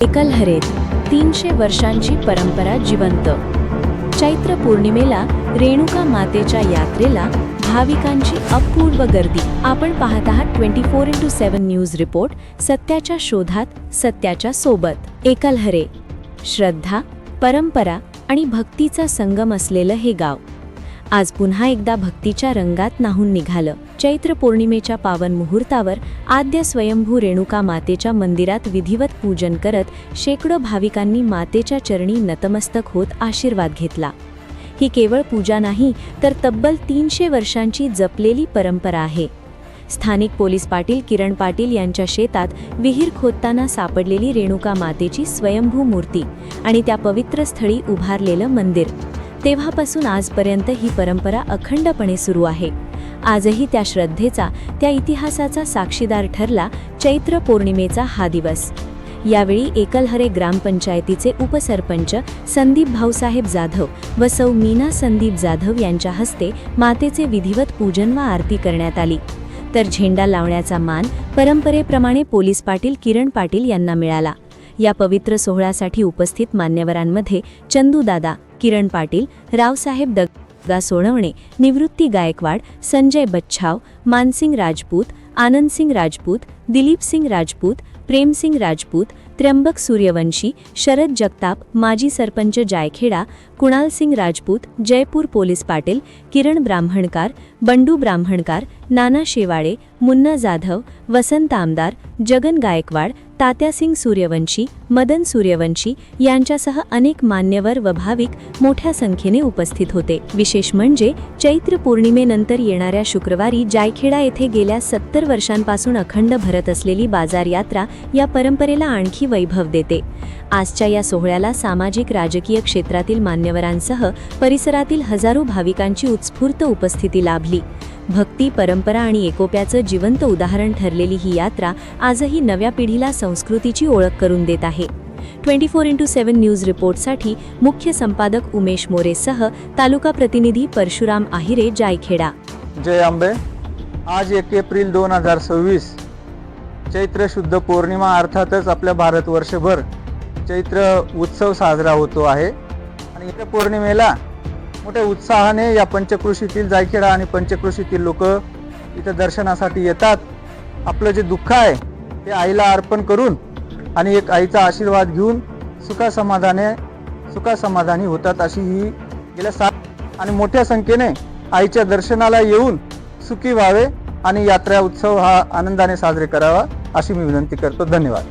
एकलहरेत 300 वर्षांची परंपरा जिवंत। चैत्र पौर्णिमेला रेणुका मातेच्या यात्रेला भाविकांची अपूर्व गर्दी। आपण पाहत आहात 24x7 न्यूज रिपोर्ट, सत्याच्या शोधात सत्याच्या सोबत। एकलहरे श्रद्धा, परंपरा आणि भक्तीचा संगम असलेलं हे गाव आज पुन्हा एकदा भक्तीच्या रंगात न्हाऊन निघालं। चैत्र पौर्णिमेच्या पावन मुहूर्तावर आद्य स्वयंभू रेणुका मातेच्या मंदिरात विधिवत पूजन करत शेकडो भाविकांनी मातेच्या चरणी नतमस्तक होत आशीर्वाद घेतला। ही केवळ पूजा नाही, तर तब्बल 300 वर्षांची जपलेली परंपरा आहे। स्थानिक पोलीस पाटील किरण पाटील यांच्या शेतात विहीर खोदताना सापडलेली रेणुका मातेची स्वयंभू मूर्ती आणि त्या पवित्र स्थळी उभारलेलं मंदिर, तेव्हापासून आजपर्यंत ही परंपरा अखंडपणे सुरू आहे। आजही त्या श्रद्धेचा, त्या इतिहासाचा साक्षीदार ठरला चैत्र पौर्णिमेचा हा दिवस। यावेळी एकलहरे ग्रामपंचायतीचे उपसरपंच संदीप भाऊसाहेब जाधव व सौ मीना संदीप जाधव यांच्या हस्ते मातेचे विधिवत पूजन व आरती करण्यात आली। तर झेंडा लावण्याचा मान परंपरेप्रमाणे पोलीस पाटील किरण पाटील यांना मिळाला। या पवित्र सोहळ्यासाठी उपस्थित मान्यवरांमध्ये चंदूदादा, किरण पाटील, रावसाहेब दगा सोनवणे, निवृत्ती गायकवाड, संजय बच्छाव, मानसिंग राजपूत, आनंदसिंग राजपूत, दिलीपसिंग राजपूत, प्रेमसिंग राजपूत, त्र्यंबक सूर्यवंशी, शरद जगताप, माजी सरपंच जायखेडा, कुणालसिंग राजपूत, जयपूर पोलीस पाटील, किरण ब्राह्मणकार, बंडू ब्राह्मणकार, नाना शेवाळे, मुन्ना जाधव, वसंत आमदार, जगन गायकवाड, तात्यासिंग सूर्यवंशी, मदन सूर्यवंशी यांच्यासह अनेक मान्यवर व भाविक मोठ्या संख्येने उपस्थित होते। विशेष म्हणजे चैत्र पौर्णिमेनंतर येणाऱ्या शुक्रवारी जायखेडा येथे गेल्या 70 वर्षांपासून अखंड भरत असलेली बाजार यात्रा या परंपरेला आणखी वैभव देते। आजच्या या सोहळ्याला सामाजिक राजकीय क्षेत्रातील मान्यवरांसह परिसरातील हजारो भाविकांची उत्स्फूर्त उपस्थिती लाभली। भक्ती, परंपरा आणि एकोप्याचं जिवंत उदाहरण ठरलेली ही यात्रा आजही नव्या पिढीला संस्कृतीची ओळख करून देत आहे। 24x7 न्यूज रिपोर्टसाठी मुख्य संपादक उमेश मोरेसह तालुका प्रतिनिधी परशुराम आहिरे, जायखेडा। जय अंबे। आज 1 एप्रिल 2026 चैत्र शुद्ध पौर्णिमा, अर्थातच आपल्या भारतवर्षभर चैत्र उत्सव साजरा होतो आहे आणि या पौर्णिमेला मोठ्या उत्साहाने या पंचक्रोशीतील जायखेडा आणि पंचक्रोशीतील लोक इथे दर्शनासाठी येतात। आपलं जे दुःख आहे ते आईला अर्पण करून आणि एक आईचा आशीर्वाद घेऊन सुखासमाधानी होतात। अशी ही गेल्या 7 आणि मोठ्या संख्येने आईच्या दर्शनाला येऊन सुखी व्हावे आणि यात्रा उत्सव हा आनंदाने साजरे करावा अशी मी विनंती करतो। धन्यवाद।